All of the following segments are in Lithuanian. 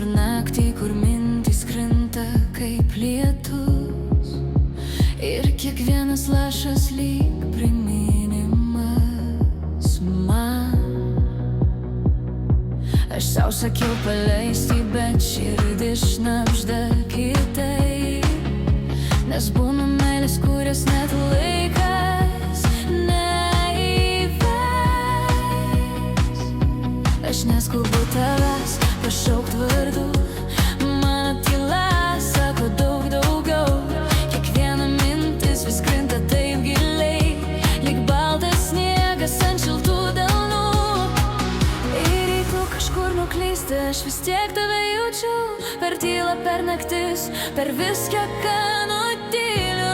per naktį, kur mintys krinta kaip lietus, ir kiekvienas lašas lyg priminimas man. Aš sau sakiau paleisti, bet širdis šnabžda kitaip, nes būna meilės, kurias net laikas neįves. Aš neskubu tavęs pašaukt vardu, mano tyla sako daug daugiau. Kiekviena mintis vis krinta taip giliai, lyg baltas sniegas ant šiltų delnų. Ir jeigu kažkur nuklysti, aš vis tiek tave jaučiu, per tylą, per naktis, per viską, ką nutyliu.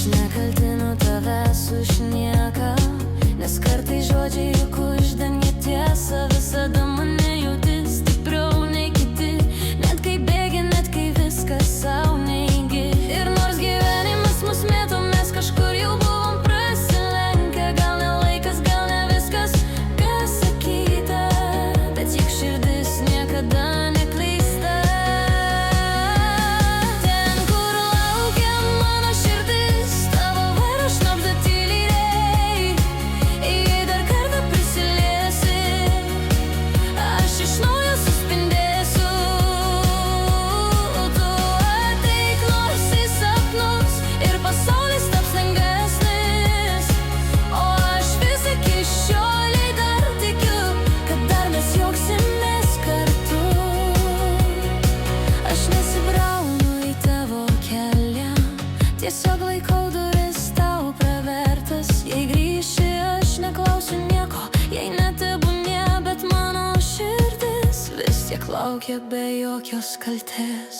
Nekaltinu tavęs už nieką, nes kartais žodžiai juk uždengia tiesą. Visada mane jauti stipriau nei kiti, net kai bėgi, net kai viskas sau neigi. Ir nors gyvenimas mus mėto, mes kažkur jau buvom prasilenkę. Gal ne laikas, gal ne viskas, kas sakyta, bet juk širdis niekada neklysta. Ten, kur laukia mano širdis, šnabžda tyliai, jei dar kartą prisiliesi, aš iš naujo suspindėsiu. Tu ateik nors į sapnus ir pasaulis taps lengvesnis, o aš vis iki šiolei dar tikiu, kad dar mes juoksimės kartu. Aš nesibraunu į tavo kelią, tiesiog laikau duris tau pravertas. Jei grįši, aš neklausiu nieko, jei netebūnie, bet mano širdis vis tiek laukia be jokios kaltės.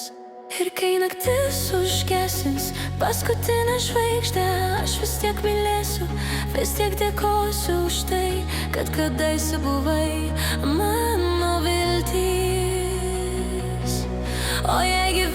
Ir kai naktis užgesins paskutinę žvaigždę, aš vis tiek mylėsiu, vis tiek dėkosiu už tai, kad kadaise buvai mano viltis. O jei